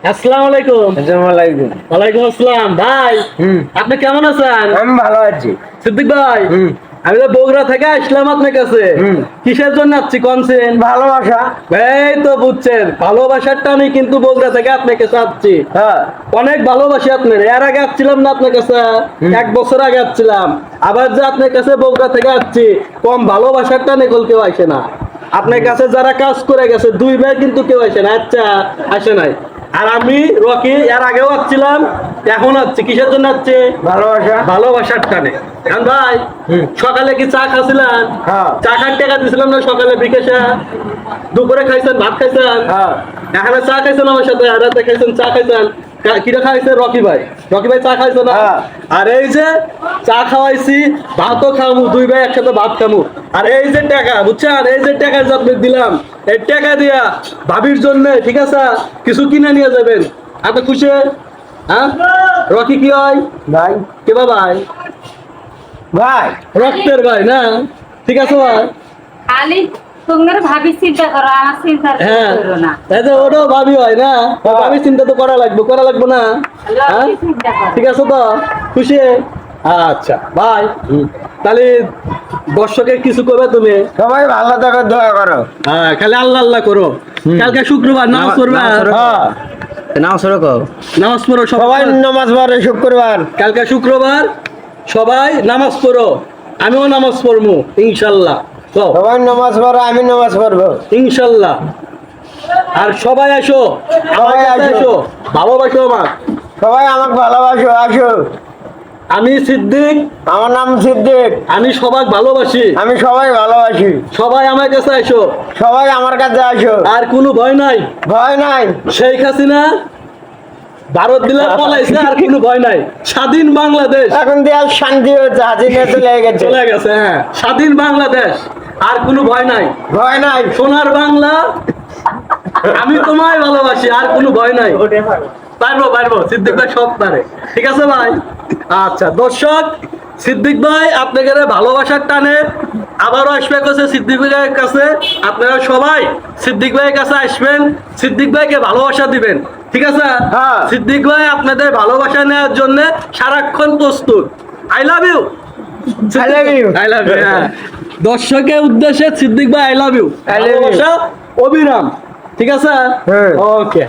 আসসালামু আলাইকুম। আসসালামু আলাইকুম। ওয়ালাইকুম আসসালাম ভাই। আপনি কেমন আছেন? আমি ভালো আছি। সিদ্দিক ভাই, আমি তো বগুড়া থেকে আসলাম আপনার কাছে। কিসের জন্য আসছি কনসেন? ভালোবাসা। এই তো বুঝছেন, ভালোবাসার টানে কিন্তু বগুড়া থেকে আপনার কাছে আসছি। হ্যাঁ, অনেক ভালোবাসি আপনার। এর আগে আসছিলাম না আপনার কাছে, 1 বছর আগে আসছিলাম। আবার যে আপনার কাছে বগুড়া থেকে আসছি, কম ভালোবাসার টানে কেউ আসে না। আপনার কাছে যারা কাজ করে গেছে 2 ভাই কিন্তু কেউ আসে না। আচ্ছা, আসে নাই। আর আমি রকি এর আগেও আসছিলাম, এখন আসছি। কিসের জন্য আসছে? ভালোবাসা। ভালোবাসার টানে। এখন ভাই, সকালে কি চা খাচ্ছিলেন? হ্যাঁ। চা খার টাকা দিছিলাম না সকালে বিকেশে? দুপুরে খাইছেন, ভাত খাইছেন? হ্যাঁ। এখানে চা খাইছেন আমার সাথে, আর রাতে খাইছেন, চা খাইছেন। কিরা খাইছে? রকি ভাই। রকি ভাই চা খাইছে না? হ্যাঁ। আর এই যে চা খাওয়াইছি, ভাতও খামু, 2 ভাই একসাথে ভাত খামু। আর এই যে টাকা, বুঝছেন, এই যে টাকা যে আপনাকে দিলাম, এই টাকা দিয়া ভাবির জন্য, ঠিক আছে, কিছু কিনে নিয়ে যাবেন। আপনি খুশি? হ্যাঁ, রকি কি হয়? ভাই। কে ভাই? ভাই। রক্তের ভাই না? ঠিক আছে ভাই। খালি তোমার ভাবি চিন্তা করো, আমার চিন্তা হ্যাঁ, করো না। এই যে ওটাও ভাবি হয় না? ভাবি চিন্তা তো করা লাগবে না? হ্যাঁ, লক্ষ্মী চিন্তা করো। ঠিক আছে তো? খুশি? আচ্ছা ভাই, তাহলে দর্শকের কিছু করবে তুমি? সবাই ভালো থাকো, দোয়া করো। হ্যাঁ, খালি আল্লাহ আল্লাহ করো। কালকে শুক্রবার, নামাজ পড়বে? হ্যাঁ। নামাজ পড়ো কও। নামাজ পড়ো সবাই সবাই। নামাজ পড়ে শুক্রবার। কালকে শুক্রবার, সবাই নামাজ পড়ো। আমিও নামাজ পড়বো ইনশাল্লাহ। তো সবাই নামাজ পড়ে, আমি নামাজ পড়বো ইনশাল্লাহ। আর সবাই আসো, আমার সবাই কাছে আসো। আসো, ভালোবাসো আমার। সবাই আমাকে ভালোবাসো, আসো। আমি সিদ্দিক, আমার নাম সিদ্দিক। আমি সবাই ভালোবাসি। আমি সবাই ভালোবাসি। সবাই আমার কাছে আসো, সবাই আমার কাছে আসো। আর কোনো ভয় নাই। ভয় নাই। শেখ হাসিনা ভারত দিলে পলাইছে, আর কোনো ভয় নাই। স্বাধীন বাংলাদেশ এখন দেয়াল শান্তি হচ্ছে, হাজিনে চলে গেছে। চলে গেছে। হ্যাঁ, স্বাধীন বাংলাদেশ, আর কোনো ভয় নাই। ভয় নাই। সোনার বাংলা, আমি তোমায় ভালোবাসি, আর কোনো ভয় নাই। পারবো সিদ্দিক ভাই সব পারে। ঠিক আছে ভাই? আচ্ছা দর্শক, সিদ্দিক ভাই আপনাদের ভালোবাসার টানে আবারও আসবে কাছে সিদ্দিক ভাইয়ের কাছে। আপনারা সবাই সিদ্দিক ভাইয়ের কাছে আসবেন, সিদ্দিক ভাইকে ভালোবাসা দিবেন। ঠিক আছে? হ্যাঁ। সিদ্দিক ভাই আপনাদের ভালোবাসা নেওয়ার জন্য সারাক্ষণ প্রস্তুত। I love you. I love you. I love you. দর্শকের উদ্দেশ্যে সিদ্দিক ভাই I love you. I love you. ভালোবাসা অবিরাম। ঠিক আছে? হ্যাঁ। ওকে।